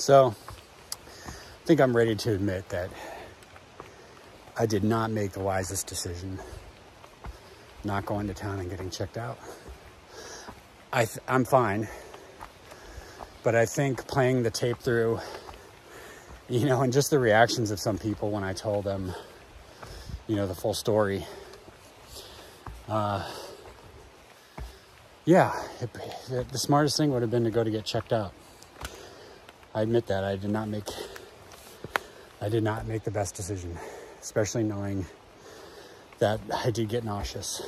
So I think I'm ready to admit that I did not make the wisest decision not going to town and getting checked out. I'm fine, but I think playing the tape through, you know, and just the reactions of some people when I told them, you know, the full story, the smartest thing would have been to go to get checked out. I admit that I did not make the best decision, especially knowing that I did get nauseous.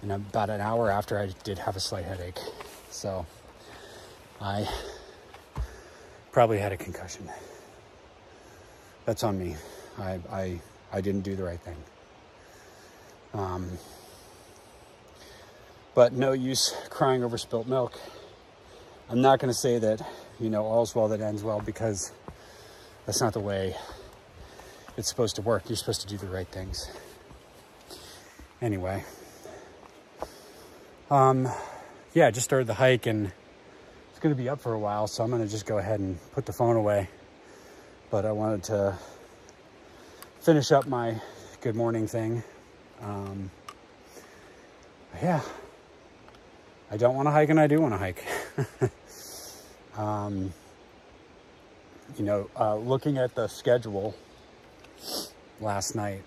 And about an hour after, I did have a slight headache. So I probably had a concussion. That's on me. I didn't do the right thing. But no use crying over spilt milk. I'm not going to say that, you know, all's well that ends well, because that's not the way it's supposed to work. You're supposed to do the right things. Anyway, I just started the hike, and it's going to be up for a while, so I'm going to just go ahead and put the phone away. But I wanted to finish up my good morning thing. I don't want to hike, and I do want to hike. Looking at the schedule last night,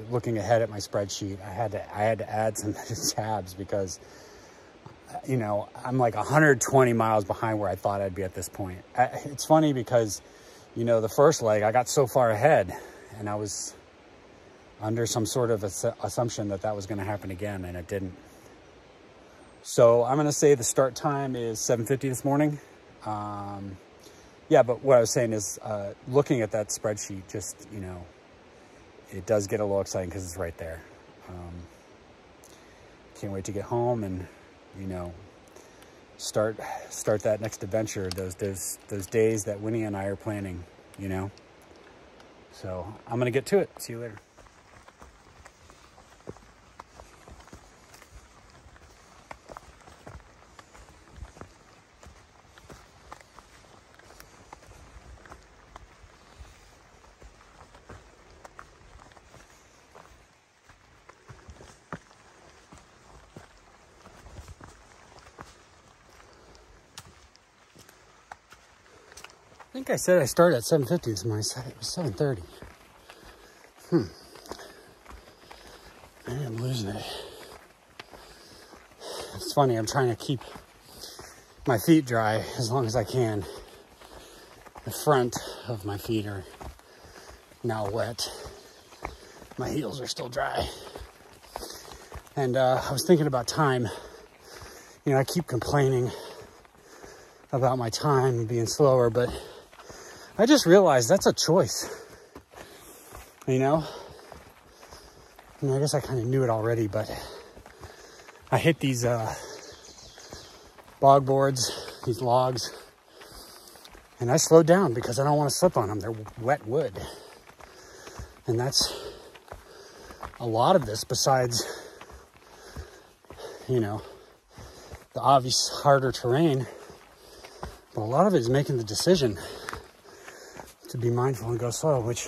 looking ahead at my spreadsheet, I had to add some tabs because, you know, I'm like 120 miles behind where I thought I'd be at this point. It's funny because, you know, the first leg, I got so far ahead, and I was under some sort of assumption that was going to happen again, and it didn't. So I'm going to say the start time is 7:50 this morning. But what I was saying is, looking at that spreadsheet, just, you know, it does get a little exciting because it's right there. Can't wait to get home and, you know, start that next adventure, those days that Winnie and I are planning, you know. So I'm going to get to it. See you later. I think I said I started at 7:50 this morning. I said it was 7:30. I am losing it. It's funny, I'm trying to keep my feet dry as long as I can. The front of my feet are now wet. My heels are still dry. And I was thinking about time. You know, I keep complaining about my time being slower, but I just realized that's a choice, you know? I mean, I guess I kind of knew it already, but I hit these bog boards, these logs, and I slowed down because I don't want to slip on them. They're wet wood. And that's a lot of this, besides, you know, the obvious harder terrain. But a lot of it is making the decision to be mindful and go slow, which,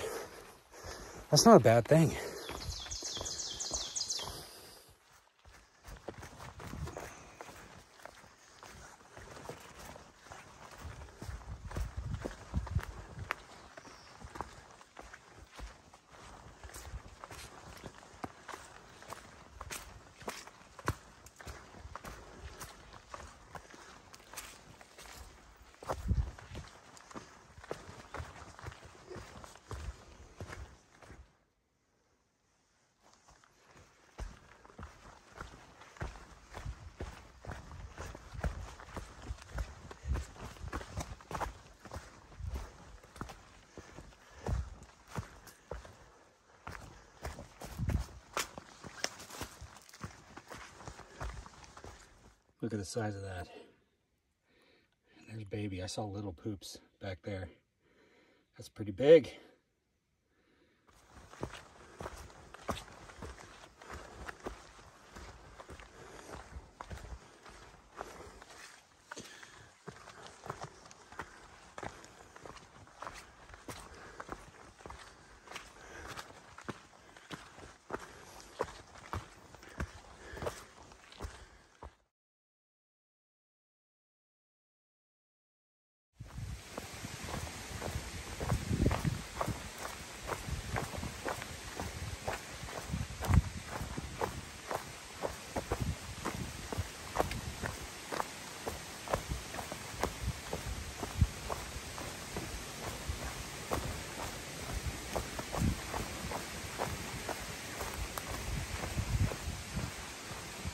that's not a bad thing. Look at the size of that. There's baby. I saw little poops back there. That's pretty big.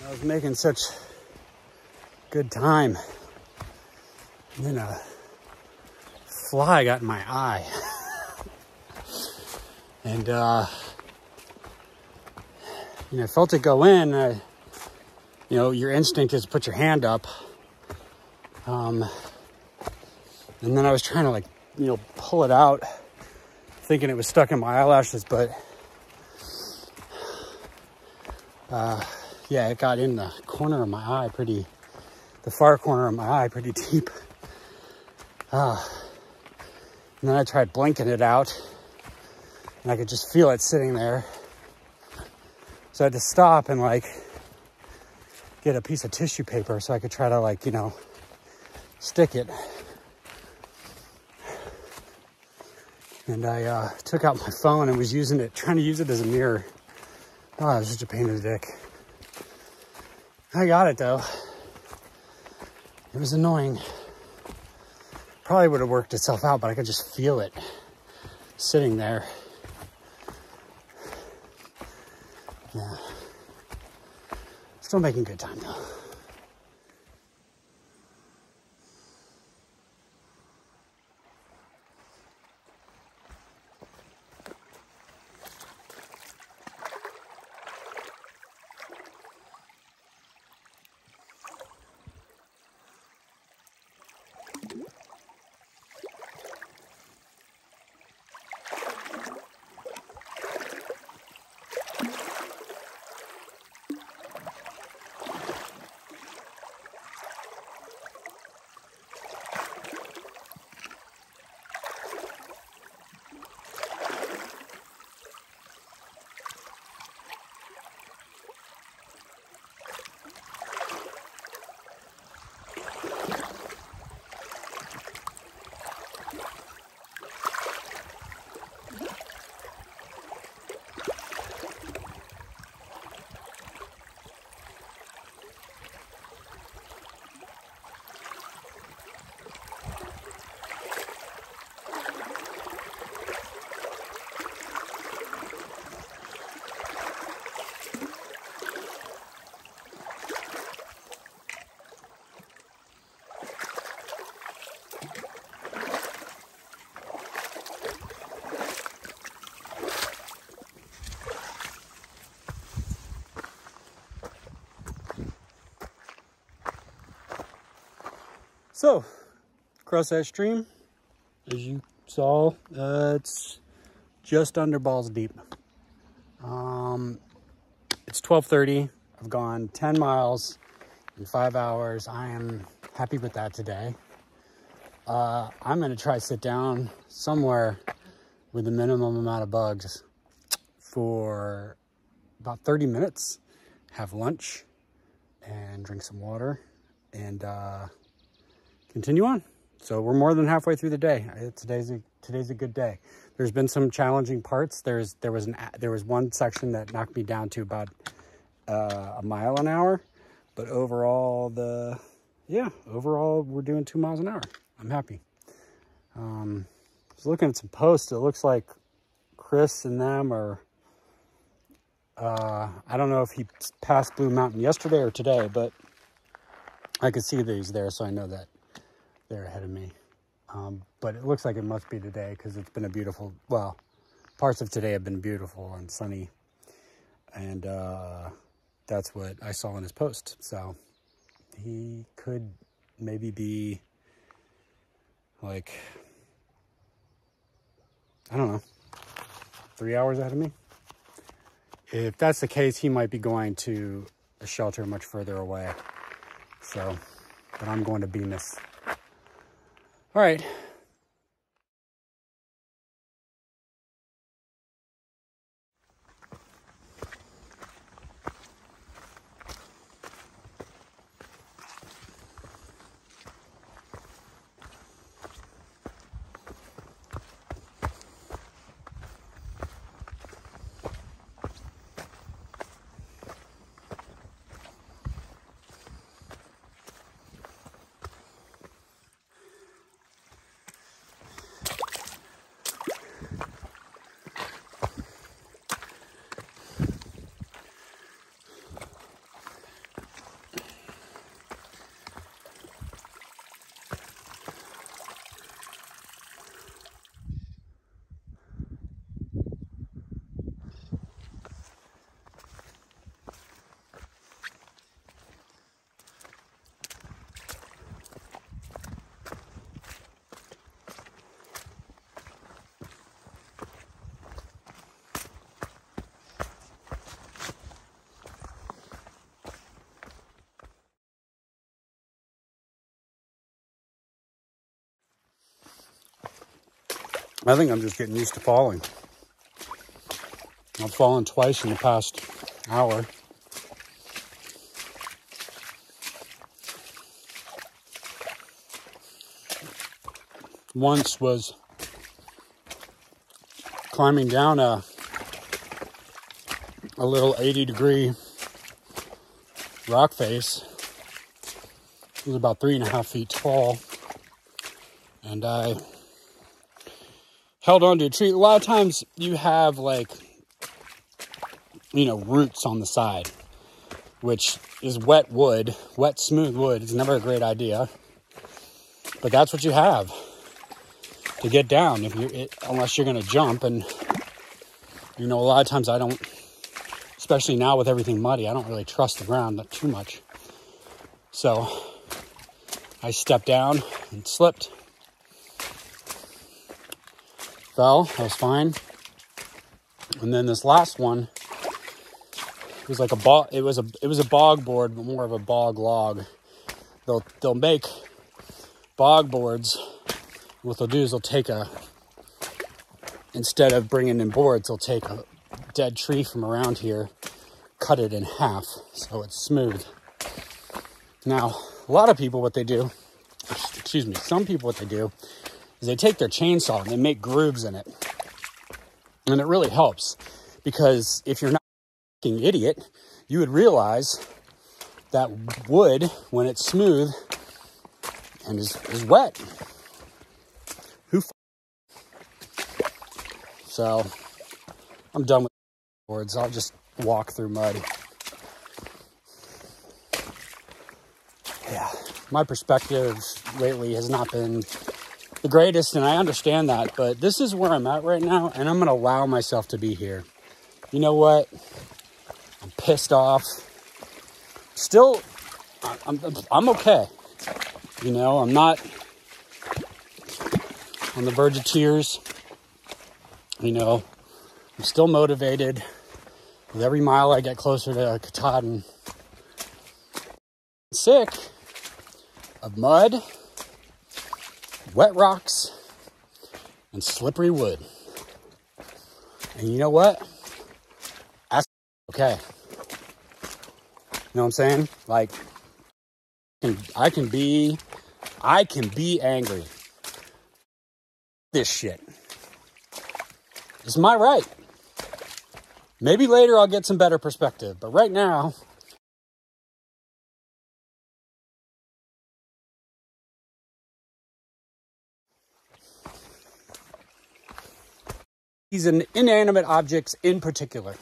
I was making such good time. And then a fly got in my eye. And, I felt it go in. Your instinct is to put your hand up. And then I was trying to pull it out, thinking it was stuck in my eyelashes, but it got in the corner of my eye the far corner of my eye pretty deep. And then I tried blinking it out, and I could just feel it sitting there. So I had to stop and get a piece of tissue paper so I could try to stick it. And I took out my phone and was trying to use it as a mirror. Oh, it was such a pain in the dick. I got it though. It was annoying. Probably would have worked itself out, but I could just feel it sitting there. Yeah. Still making good time though. So, across that stream, as you saw, it's just under balls deep. It's 12:30. I've gone 10 miles in 5 hours. I am happy with that today. I'm going to try to sit down somewhere with the minimum amount of bugs for about 30 minutes, have lunch, and drink some water, and continue on. So we're more than halfway through the day. Today's a good day. There's been some challenging parts. There was one section that knocked me down to about a mile an hour, but overall we're doing 2 miles an hour. I'm happy. I was looking at some posts. It looks like Chris and them are, I don't know if he passed Blue Mountain yesterday or today, but I could see that he's there, so I know that they're ahead of me. But it looks like it must be today because it's been parts of today have been beautiful and sunny. And that's what I saw in his post. So he could maybe be I don't know, 3 hours ahead of me. If that's the case, he might be going to a shelter much further away. So, but I'm going to Bemis. All right. I think I'm just getting used to falling. I've fallen twice in the past hour. Once was climbing down a little 80-degree rock face. It was about 3.5 feet tall. And I held onto a tree. A lot of times you have like, you know, roots on the side, which is wet wood. Wet, smooth wood is never a great idea. But that's what you have to get down unless you're going to jump. And, you know, a lot of times I don't, especially now with everything muddy, I don't really trust the ground too much. So I stepped down and slipped. Fell, I was fine. And then this last one, it was like it was a bog board, but more of a bog log. They'll make bog boards. What they'll do is instead of bringing in boards, they'll take a dead tree from around here, cut it in half so it's smooth. Now, a lot of people, some people, what they do is they take their chainsaw and they make grooves in it. And it really helps, because if you're not a fucking idiot, you would realize that wood, when it's smooth and is wet, so I'm done with boards. I'll just walk through mud. Yeah, my perspective lately has not been the greatest, and I understand that, but this is where I'm at right now, and I'm going to allow myself to be here. You know what? I'm pissed off. Still, I'm okay. You know, I'm not on the verge of tears. You know, I'm still motivated. With every mile I get closer to Katahdin. Sick of mud, wet rocks, and slippery wood. And you know what? That's okay. You know what I'm saying? Like, I can be angry. This shit. It's my right. Maybe later I'll get some better perspective, but right now, these inanimate objects in particular.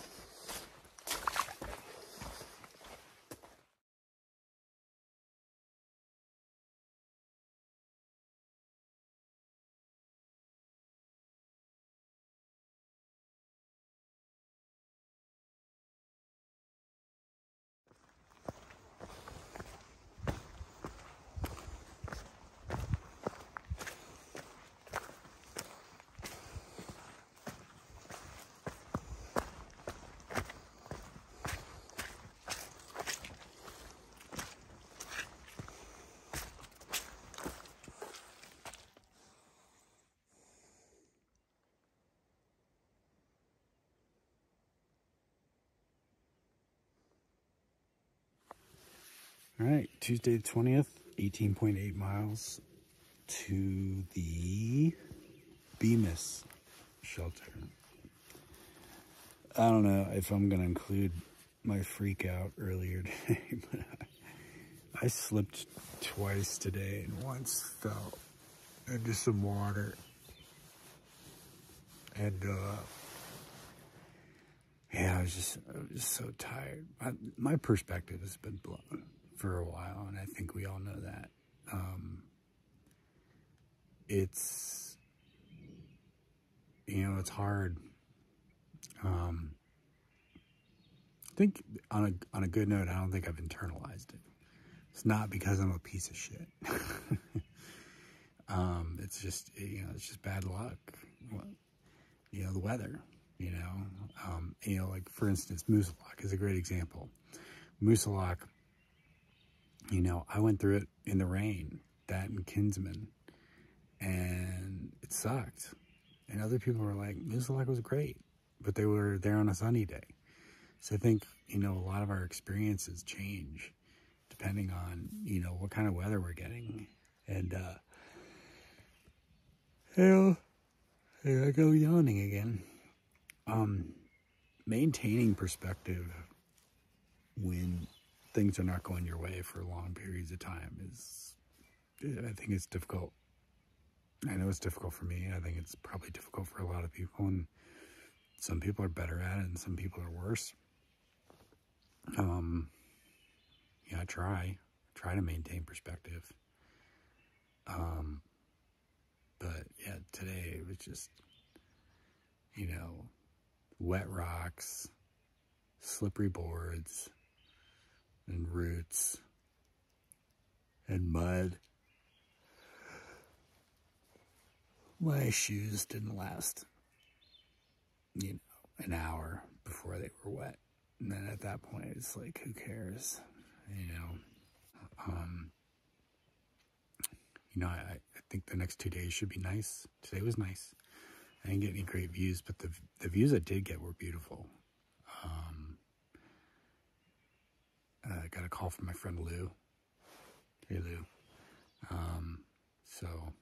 All right, Tuesday the 20th, 18.8 miles to the Bemis shelter. I don't know if I'm going to include my freak out earlier today, but I slipped twice today and once fell into some water. And, yeah, I was just so tired. My perspective has been blown for a while, and I think we all know that. It's, you know, it's hard. I think on a good note, I don't think I've internalized it. It's not because I'm a piece of shit. It's just, you know, it's just bad luck. You know, the weather, you know, like for instance, Moosalok is a great example. Moosalok, you know, I went through it in the rain, that and Kinsman, and it sucked. And other people were like, this lake was great, but they were there on a sunny day. So I think, you know, a lot of our experiences change depending on, you know, what kind of weather we're getting. And, hell, here I go yawning again. Maintaining perspective when things are not going your way for long periods of time is, I think it's difficult. I know it's difficult for me. I think it's probably difficult for a lot of people, and some people are better at it and some people are worse. Yeah, I try to maintain perspective. But yeah, today it was just, you know, wet rocks, slippery boards, and roots, and mud. My shoes didn't last, you know, an hour before they were wet. And then at that point, it's like, who cares, you know? You know, I think the next 2 days should be nice. Today was nice. I didn't get any great views, but the views I did get were beautiful. I got a call from my friend Lou. Hey, Lou. So,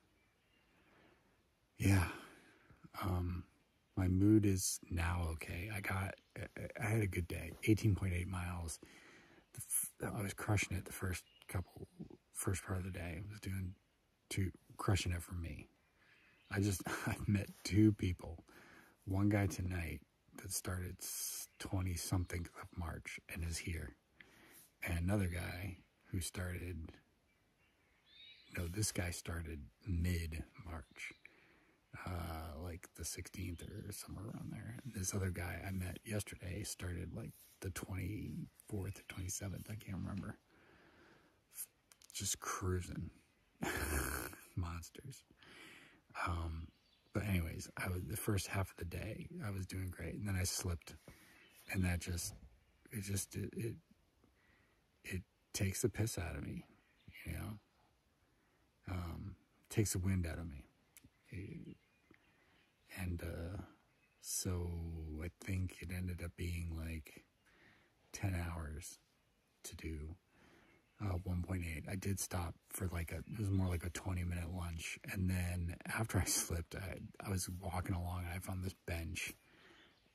yeah. My mood is now okay. I had a good day. 18.8 miles. I was crushing it the first part of the day. I was crushing it for me. I met 2 people. One guy tonight that started 20-something of March and is here. And another guy who this guy started mid-March. Like the 16th or somewhere around there. And this other guy I met yesterday started like the 24th or 27th. I can't remember. Just cruising. Monsters. But anyways, the first half of the day, I was doing great. And then I slipped. And that it takes the piss out of me, you know? Takes the wind out of me. So I think it ended up being like 10 hours to do 1.8. I did stop for it was more like a 20-minute lunch. And then after I slipped, I was walking along and I found this bench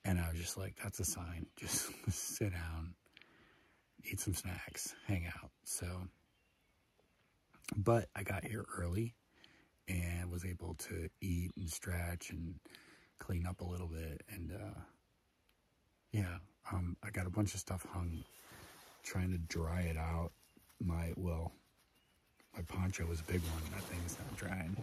and I was just like, that's a sign. Just sit down, eat some snacks, hang out. So, but I got here early and was able to eat and stretch and clean up a little bit. And, yeah, I got a bunch of stuff hung, trying to dry it out. My poncho was a big one. That thing's not drying.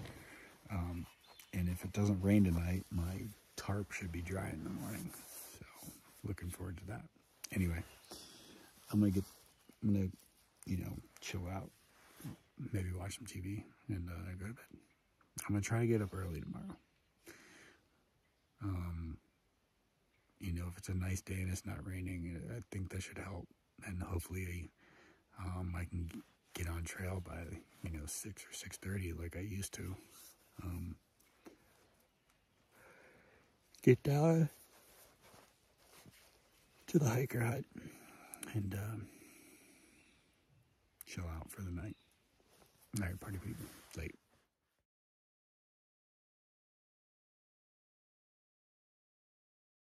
And if it doesn't rain tonight, my tarp should be dry in the morning. So looking forward to that. Anyway, I'm gonna, you know, chill out, maybe watch some TV and go to bed. I'm gonna try to get up early tomorrow. You know, if it's a nice day and it's not raining, I think that should help. And hopefully, I can get on trail by, 6 or 6:30 like I used to. Get down to the hiker hut and chill out for the night. All right, party people. Late.